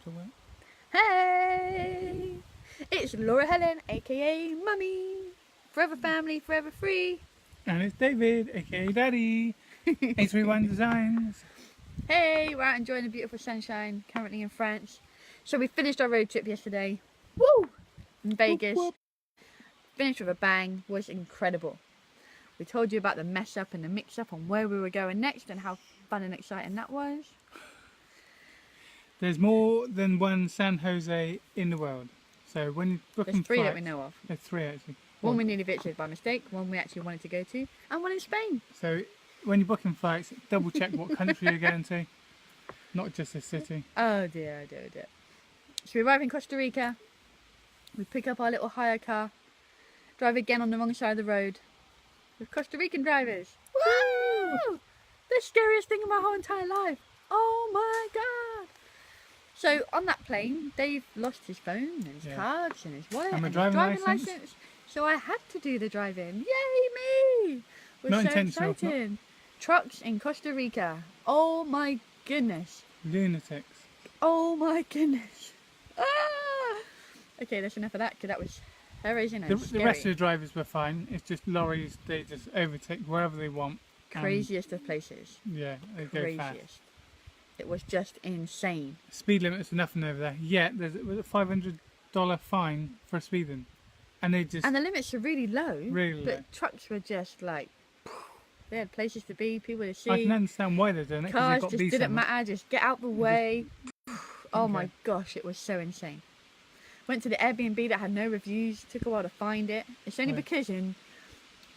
still work? Hey! It's Laura Helen, aka Mummy. Forever family, forever free. And it's David, aka Daddy. 831 Designs. Hey, we're out enjoying the beautiful sunshine, currently in France. So we finished our road trip yesterday. Woo! In Vegas. Whoop, whoop. Finished with a bang. Was incredible. We told you about the mess up and the mix up on where we were going next and how fun and exciting that was. There's more than one San Jose in the world. So when you're booking There's three flights, that we know of. There's three actually. One we nearly visited by mistake, one we actually wanted to go to, and one in Spain. So when you're booking flights, double check what country you're going to, not just the city. Oh dear, oh dear, oh dear. So we arrive in Costa Rica, we pick up our little hire car, drive again on the wrong side of the road with Costa Rican drivers. Woo! The scariest thing in my whole entire life. Oh my god! So on that plane, Dave lost his phone and his cards and his wallet And my his driving licence. So I had to do the drive-in. Yay me! We're Not so intentional, excited. Trucks in Costa Rica. Oh my goodness. Lunatics. Oh my goodness. Ah! Okay, that's enough of that because that was horrific and The rest of the drivers were fine. It's just lorries, they just overtake wherever they want. Craziest of places. Yeah, they go fast. Craziest. It was just insane. Speed limits are nothing over there. Yet there's a $500 fine for speeding. And they just... And the limits are really low. Really but low. trucks were just like... They had places to be, people to see. I can understand why they're doing it. Cars got just these didn't on them. matter, just get out the way. Oh Okay. my gosh, it was so insane. Went to the Airbnb that had no reviews, took a while to find it. It's only Right. because in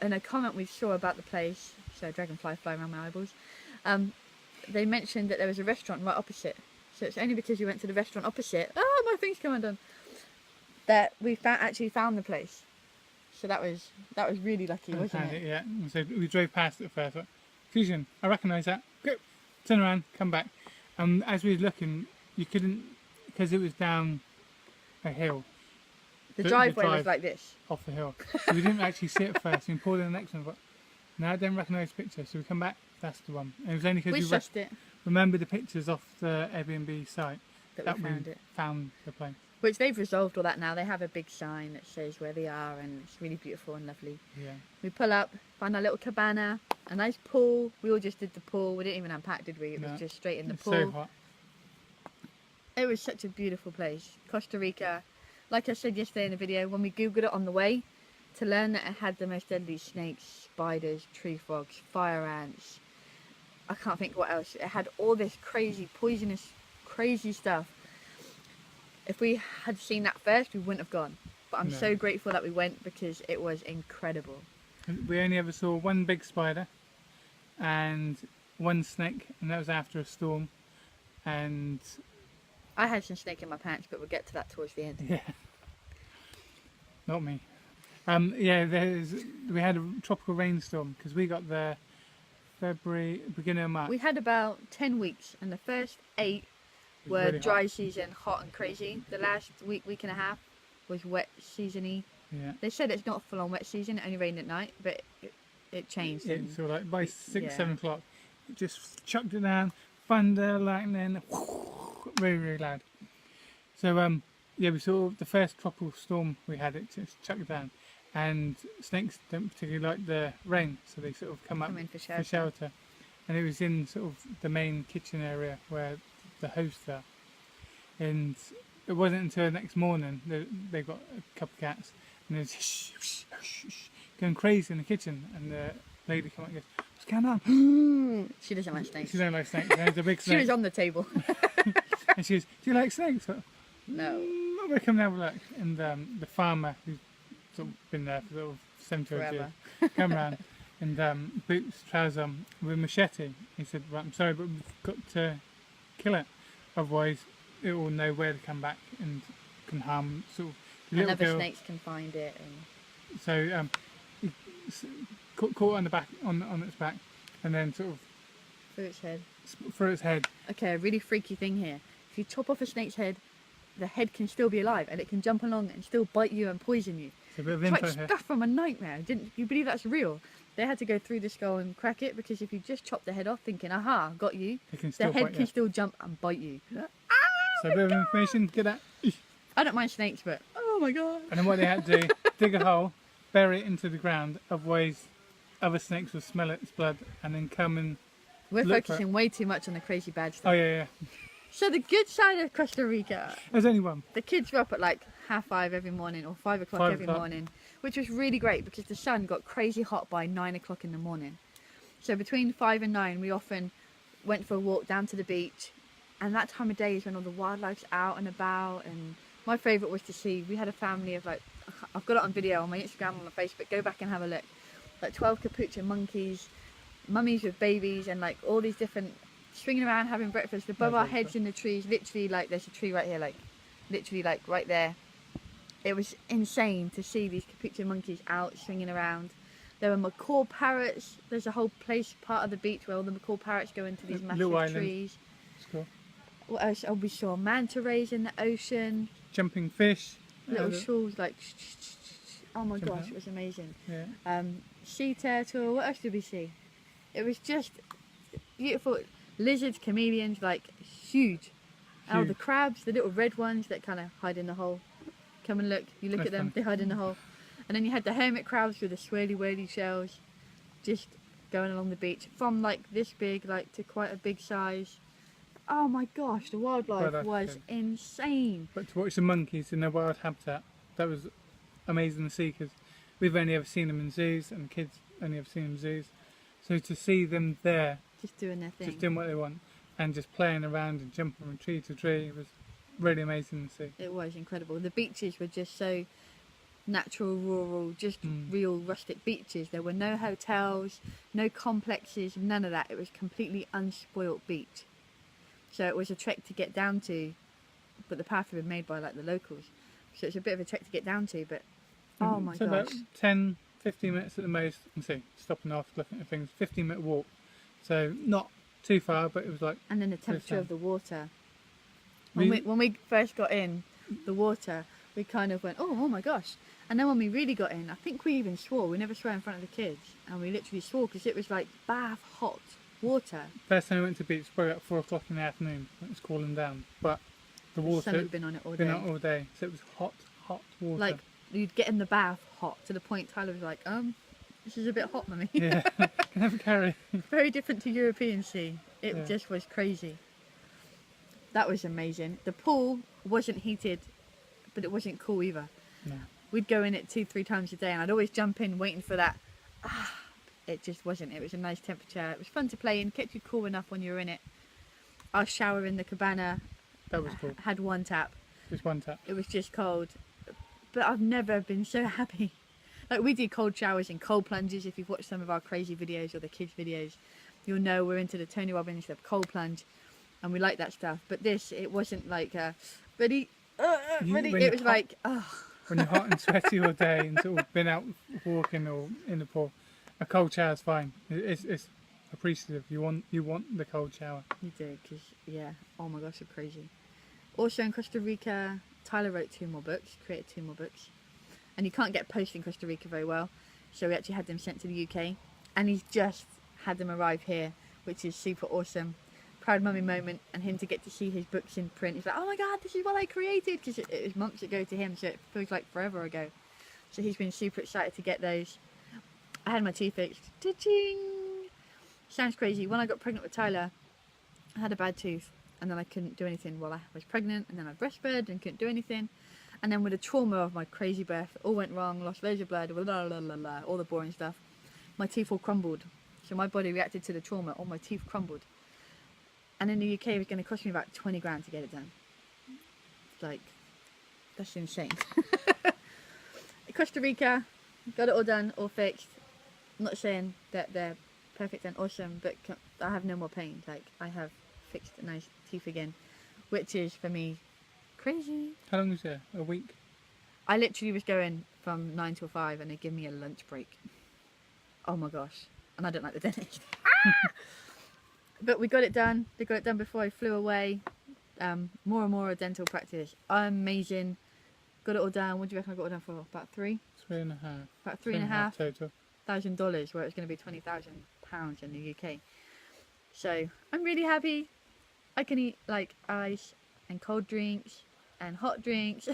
a comment we saw about the place, so dragonfly flying around my eyeballs, they mentioned that there was a restaurant right opposite. So it's only because we went to the restaurant opposite, my thing's come undone, that we actually found the place. So that was really lucky, wasn't it? Yeah. And so we drove past it first. Like, Fusion, I recognise that. Go. Turn around, come back. As we were looking, you couldn't, because it was down a hill. The The driveway drive was like this. Off the hill. So we didn't actually see it first. We pulled in the next one. But no, I don't recognise the picture. So we come back, that's the one. And it was only because We we sussed it, remembered the pictures off the Airbnb site that we found it. found the place. Which they've resolved all that now. They have a big sign that says where they are and it's really beautiful and lovely. Yeah. We pull up, find our little cabana, a nice pool. We all just did the pool. We didn't even unpack, did we? It No. was just straight in the It's pool. so hot. It was such a beautiful place. Costa Rica. Like I said yesterday in the video, when we googled it on the way, to learn that it had the most deadly snakes, spiders, tree frogs, fire ants. I can't think what else. It had all this crazy, poisonous, crazy stuff. If we had seen that first, we wouldn't have gone. But I'm No. so grateful that we went because it was incredible. We only ever saw one big spider and one snake, and that was after a storm. And I had some snake in my pants, but we'll get to that towards the end. yeah, not me. We had a tropical rainstorm because we got there February, beginning of March. We had about 10 weeks, and the first 8 It was were really dry hot. season, hot and crazy. The last week and a half was wet season-y. Yeah. They said it's not full on wet season, it only rained at night, but it changed. Yeah, and- so like by 6, yeah. 7 o'clock, it just chucked it down, thunder, lightning, really, really loud. So we saw the first tropical storm we had. It just chucked it down, and snakes don't particularly like the rain, so they sort of come up in for for shelter. And it was in sort of the main kitchen area where the hosts are. And it wasn't until the next morning that they got a couple of cats, and they was going crazy in the kitchen. And the lady came up and goes, "What's going on?" She doesn't like snakes. She don't like snakes. There's a big She snake. was on the table. And she goes, "Do you like snakes?" I went, No. We'll come and have a look. And the farmer, who's sort of been there for sort of 70 odd years, Forever. come round and boots, trousers on with a machete. He said, "Right, I'm sorry, but we've got to kill it. Otherwise, it will know where to come back and can harm sort of the And little other girl." snakes can find it. And So he caught on the back, on its back, and then sort of through its head. through its head. Okay, a really freaky thing here. If you chop off a snake's head, the head can still be alive and it can jump along and still bite you and poison you. It's a bit of It's info like here. stuff from a nightmare. Didn't you believe that's real? They had to go through the skull and crack it because if you just chop the head off thinking, aha, got you, It can the still head bite can you. still jump and bite you. So a bit of information, get that. I don't mind snakes, but oh my god. And then what they had to do, dig a hole, bury it into the ground, otherwise other snakes will smell its blood and then come and We're look for it. focusing way too much on the crazy bad Oh stuff. yeah. So the good side of Costa Rica, There's only one. the kids were up at like 5:30 every morning or 5 o'clock 5 every o'clock. morning, which was really great because the sun got crazy hot by 9 o'clock in the morning. So between 5 and 9, we often went for a walk down to the beach, and that time of day is when all the wildlife's out and about. And my favourite was to see, we had a family of like, I've got it on video on my Instagram, on my Facebook, go back and have a look, like 12 capuchin monkeys, mummies with babies, and like all these different, swinging around having breakfast above our heads in the trees, literally like there's a tree right here, like literally like right there. It was insane to see these capuchin monkeys out swinging around. There were macaw parrots. There's a whole place, part of the beach, where all the macaw parrots go into these Little massive island. trees. It's cool. What else? Oh, we saw manta rays in the ocean. Jumping fish. Little shoals like. Oh my Jump gosh, out. it was amazing. Yeah. Sea turtle. What else did we see? It was just beautiful. Lizards, chameleons, like huge. Oh, the Huge. crabs, the little red ones that kind of hide in the hole. Come and look. You look That's at them, fun. they hide in the hole. And then you had the hermit crabs with the swirly whirly shells, just going along the beach from like this big, like to quite a big size. Oh my gosh, the wildlife Wildlife was good. insane. But to watch the monkeys in their wild habitat, that was amazing to see because we've only ever seen them in zoos and the kids only ever seen them in zoos. So to see them there, Just doing their thing. just doing what they want and just playing around and jumping from tree to tree was really amazing to see. It was incredible. The beaches were just so natural, rural, just real rustic beaches. There were no hotels, no complexes, none of that. It was completely unspoilt beach. So it was a trek to get down to, but the path had been made by like the locals. So it's a bit of a trek to get down to, but oh my so gosh. about 10, 15 minutes at the most, and see, stopping off, looking at things, 15-minute walk. So not too far, but it was like, And then the temperature fun. of the water. We- When we first got in the water, we kind of went, oh my gosh. And then when we really got in, I think we even swore. We never swore in front of the kids. And we literally swore because it was like bath hot water. first time we went to the beach, probably about 4 o'clock in the afternoon, when it was cooling down. But the The water sun had been on it all been day. out all day, so it was hot water. Like, you'd get in the bath hot to the point Tyler was like, this is a bit hot, mummy. Yeah, can have a carry. Very different to European sea. It Yeah. just was crazy. That was amazing. The pool wasn't heated, but it wasn't cool either. No. We'd go in it 2-3 times a day, and I'd always jump in waiting for that. It just wasn't. It was a nice temperature. It was fun to play in, kept you cool enough when you were in it. Our shower in the cabana That was cool. had one tap. Just one tap. It was just cold. But I've never been so happy. Like, we do cold showers and cold plunges. If you've watched some of our crazy videos or the kids' videos, you'll know we're into the Tony Robbins stuff, cold plunge, and we like that stuff. But this, it wasn't like ready. When It you're was hot- like, When you're hot and sweaty all day and sort of been out walking or in the pool, a cold shower's fine. It's appreciative. You want the cold shower. you do, because, yeah, oh my gosh, you're crazy. Also in Costa Rica, Tyler wrote 2 more books, created 2 more books. And you can't get post in Costa Rica very well, so we actually had them sent to the UK. And he's just had them arrive here, which is super awesome. Proud mummy moment, and him to get to see his books in print. He's like, oh my god, this is what I created, because it was months ago to him, so it feels like forever ago. So he's been super excited to get those. I had my teeth fixed. Ta-ching! Sounds crazy. When I got pregnant with Tyler, I had a bad tooth, and then I couldn't do anything while I was pregnant, and then I breastfed and couldn't do anything. And then with the trauma of my crazy birth, it all went wrong, lost loads of blood, blah, blah, blah, blah, all the boring stuff. My teeth all crumbled. So my body reacted to the trauma, all my teeth crumbled. And in the UK, it was going to cost me about 20 grand to get it done. Like, that's insane. Costa Rica, got it all done, all fixed. I'm not saying that they're perfect and awesome, but I have no more pain. Like, I have fixed nice teeth again, which is, for me, crazy. How long was there? A week? I literally was going from 9 till 5 and they give me a lunch break. Oh my gosh. And I don't like the dentist. But we got it done. They got it done before I flew away. More and more dental practice. Amazing. Got it all done. What do you reckon I got it done for? About 3? 3.5. About $3,500 total. where it's going to be £20,000 in the UK. So I'm really happy. I can eat like ice and cold drinks and hot drinks.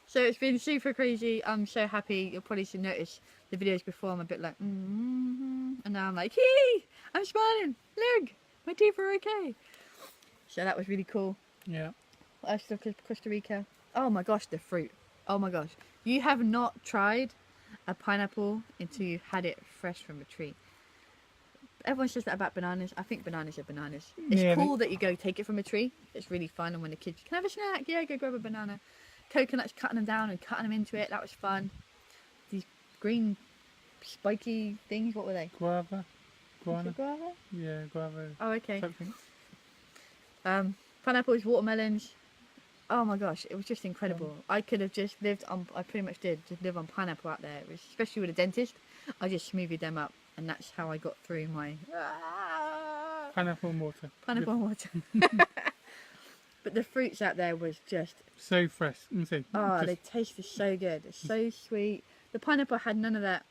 So it's been super crazy. I'm so happy. You'll probably notice the videos before I'm a bit like, and now I'm like, hee, I'm smiling. Look, my teeth are okay. So that was really cool. Yeah. What else did Costa Rica? Oh my gosh, the fruit. Oh my gosh. You have not tried a pineapple until you've had it fresh from a tree. Everyone says that about bananas. I think bananas are bananas. It's Yeah, cool that you go take it from a tree. It's really fun. And when the kids, can I have a snack? Yeah, go grab a banana. Coconuts, cutting them down and cutting them into it. That was fun. These green spiky things, what were they? Guava. Was it guava? Yeah, guava. Oh, okay. Something. Pineapples, watermelons. Oh my gosh, it was just incredible. I could have just lived on, I pretty much did, just live on pineapple out there. It was, especially with a dentist, I just smoothied them up. And that's how I got through my Pineapple and water. pineapple and water. But the fruits out there was just, So fresh. Let me see. oh, they tasted so good. It's so sweet. The pineapple had none of that.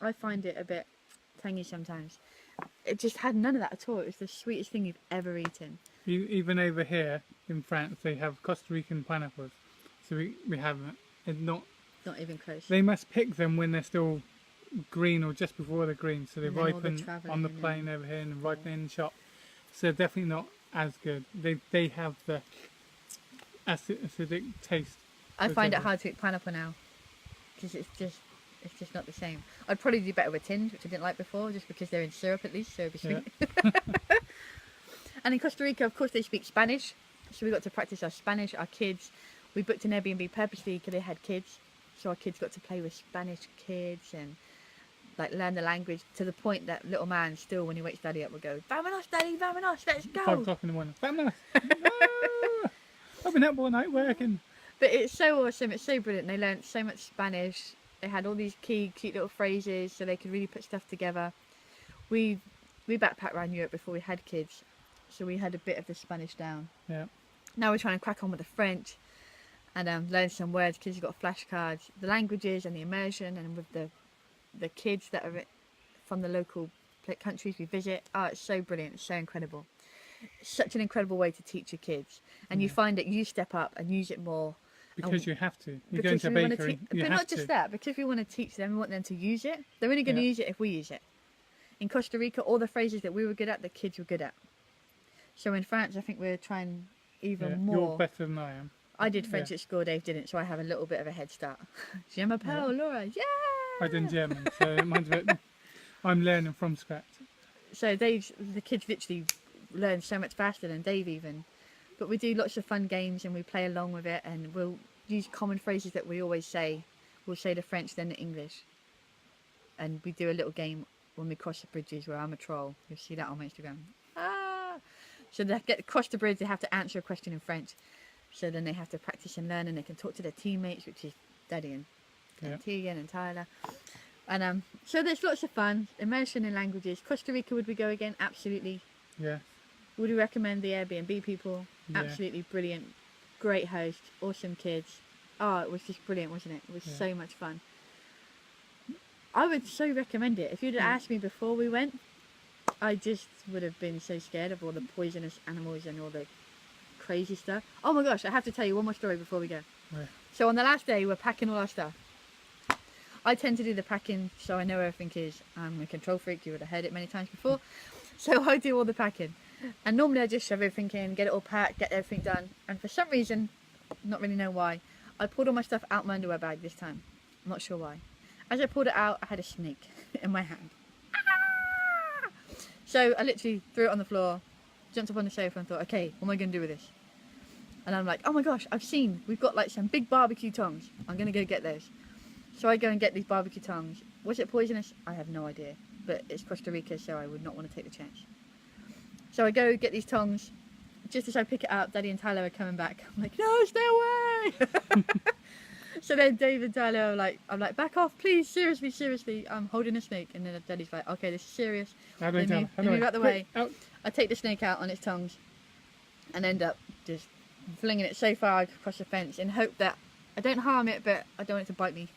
I find it a bit tangy sometimes. It just had none of that at all. It was the sweetest thing you've ever eaten. Even over here in France, they have Costa Rican pineapples. So we have it. Not even close. They must pick them when they're still green or just before they're green. So they And then all the ripen travelling on the and plane over here and ripen in the shop. So they're definitely not as good. They have the acidic taste. I find it hard to eat pineapple now. Because it's just not the same. I'd probably do better with tins, which I didn't like before, just because they're in syrup at least, so it'd be sweet. Yeah. And in Costa Rica, of course, they speak Spanish. So we got to practice our Spanish, our kids. We booked an Airbnb purposely because they had kids. So our kids got to play with Spanish kids and like learn the language to the point that little man still, when he wakes daddy up, will go, "Vámonos, daddy, vámonos, let's go." 5 o'clock in the morning. Vámonos. Ah, I've been up all night working. But it's so awesome. It's so brilliant. They learned so much Spanish. They had all these cute little phrases so they could really put stuff together. We backpacked around Europe before we had kids. So we had a bit of the Spanish down. Yeah. Now we're trying to crack on with the French and learn some words. Kids have got flashcards, the languages and the immersion, and with the kids that are from the local countries we visit. Oh, it's so brilliant. It's so incredible. It's such an incredible way to teach your kids. And you find that you step up and use it more. Because you have to. You go into a bakery, you but have not just that, because we want to teach them, we want them to use it. They're only going to use it if we use it. In Costa Rica, all the phrases that we were good at, the kids were good at. So in France, I think we're trying even more. You're better than I am. I did French at school, Dave didn't, so I have a little bit of a head start. Je m'appelle Laura, yeah! I did German, so mine's a bit, I'm learning from scratch. So the kids literally learn so much faster than Dave even. But we do lots of fun games and we play along with it, and we'll use common phrases that we always say. We'll say the French, then the English. And we do a little game when we cross the bridges where I'm a troll. You'll see that on my Instagram. So they get across the bridge, they have to answer a question in French. So then they have to practice and learn, and they can talk to their teammates, which is Daddy and Tegan and Tyler. And so there's lots of fun, immersion in languages. Costa Rica, would we go again? Absolutely. Yeah. Would we recommend the Airbnb people? Yeah. Absolutely brilliant. Great host, awesome kids. Oh, it was just brilliant, wasn't it? It was so much fun. I would so recommend it. If you'd have asked me before we went, I just would have been so scared of all the poisonous animals and all the crazy stuff. Oh my gosh, I have to tell you one more story before we go. Right. So on the last day, we're packing all our stuff. I tend to do the packing, so I know where everything is. I'm a control freak, you would have heard it many times before. So I do all the packing. And normally I just shove everything in, get it all packed, get everything done. And for some reason, not really know why, I pulled all my stuff out my underwear bag this time. I'm not sure why. As I pulled it out, I had a snake in my hand. So I literally threw it on the floor, jumped up on the sofa and thought, okay, what am I going to do with this? And I'm like, oh my gosh, we've got like some big barbecue tongs. I'm going to go get those. So I go and get these barbecue tongs. Was it poisonous? I have no idea. But it's Costa Rica, so I would not want to take the chance. So I go get these tongs. Just as I pick it up, Daddy and Tyler are coming back. I'm like, no, stay away! So then Dave and Tyler are like, I'm like, back off, please, seriously, I'm holding a snake. And then Daddy's like, okay, this is serious. They move out the way. I take the snake out on its tongs and end up just flinging it so far across the fence in hope that I don't harm it, but I don't want it to bite me.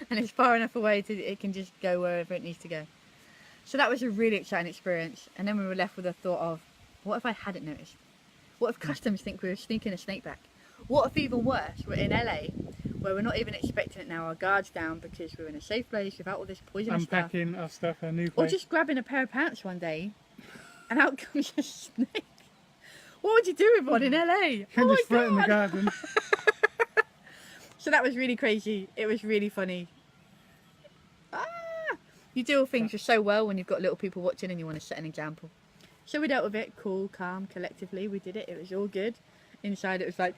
And it's far enough away to it can just go wherever it needs to go. So that was a really exciting experience. And then we were left with the thought of, what if I hadn't noticed? What if customs think we were sneaking a snake back? What if even worse, we're in LA, where we're not even expecting it now, our guard's down because we're in a safe place without all this poisonous stuff. Unpacking our stuff, our new Or place. just grabbing a pair of pants one day, and out comes a snake. What would you do with one in LA? You Oh just throw it in the my god! garden. So that was really crazy. It was really funny. Ah! You deal things just so well when you've got little people watching and you want to set an example. So we dealt with it, cool, calm, collectively. We did it. It was all good. Inside it was like,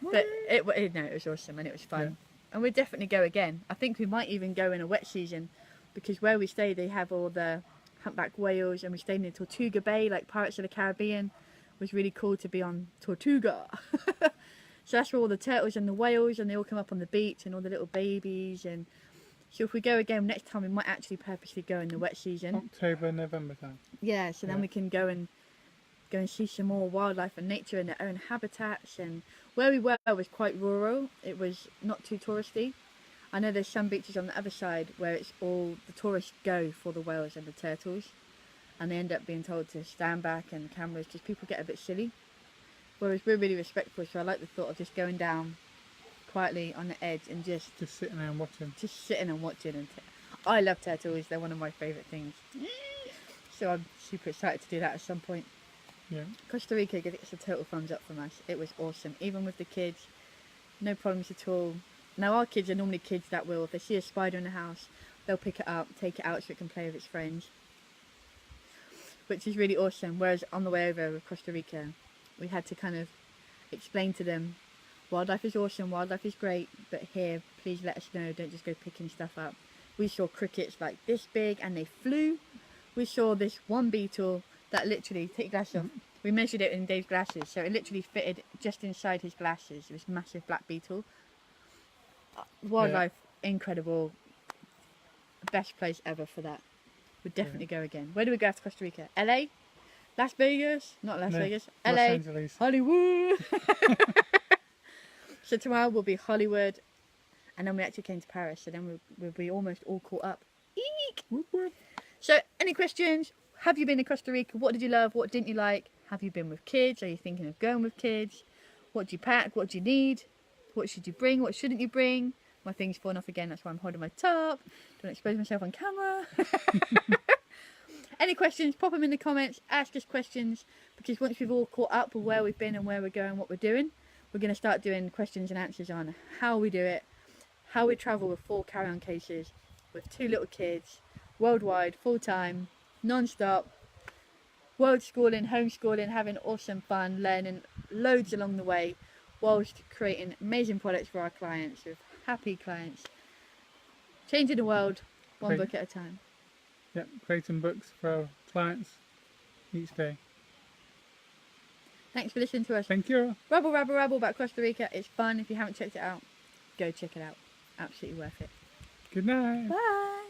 but it was awesome and it was fun. Yeah. And we'd definitely go again. I think we might even go in a wet season, because where we stay they have all the humpback whales, and we stayed in Tortuga Bay, like Pirates of the Caribbean. It was really cool to be on Tortuga. So that's where all the turtles and the whales, and they all come up on the beach, and all the little babies. And so if we go again next time, we might actually purposely go in the wet season. October, November time. Yeah, so then we can go and see some more wildlife and nature in their own habitats. And where we were was quite rural. It was not too touristy. I know there's some beaches on the other side where it's all the tourists go for the whales and the turtles, and they end up being told to stand back and cameras, because people get a bit silly. Whereas we're really respectful, so I like the thought of just going down quietly on the edge and just sitting there and watching. Just sitting and watching. And I love turtles. They're one of my favourite things. So I'm super excited to do that at some point. Yeah. Costa Rica gets a total thumbs up from us. It was awesome. Even with the kids, no problems at all. Now our kids are normally kids that will, if they see a spider in the house, they'll pick it up, take it out so it can play with its friends. Which is really awesome. Whereas on the way over with Costa Rica, we had to kind of explain to them, wildlife is awesome, wildlife is great, but here, please let us know, don't just go picking stuff up. We saw crickets like this big and they flew. We saw this one beetle that literally, take your glasses off, we measured it in Dave's glasses, so it literally fitted just inside his glasses, this massive black beetle. Wildlife, incredible. Best place ever for that. Would definitely go again. Where do we go after Costa Rica? LA? Las Vegas? Not Las Vegas. LA. Los Angeles. Hollywood. So tomorrow will be Hollywood, and then we actually came to Paris, so then we'll be almost all caught up. Eek! Whoop, whoop. So any questions? Have you been to Costa Rica? What did you love? What didn't you like? Have you been with kids? Are you thinking of going with kids? What do you pack? What do you need? What should you bring? What shouldn't you bring? My thing's falling off again, that's why I'm holding my top. Don't expose myself on camera. Any questions, pop them in the comments, ask us questions, because once we've all caught up with where we've been and where we're going, what we're doing, we're going to start doing questions and answers on how we do it, how we travel with 4 carry-on cases, with 2 little kids, worldwide, full-time, non-stop, world schooling, homeschooling, having awesome fun, learning loads along the way, whilst creating amazing products for our clients, with happy clients, changing the world one book at a time. Yep, creating books for our clients each day. Thanks for listening to us. Thank you. Rabble about Costa Rica. It's fun. If you haven't checked it out, go check it out. Absolutely worth it. Good night. Bye.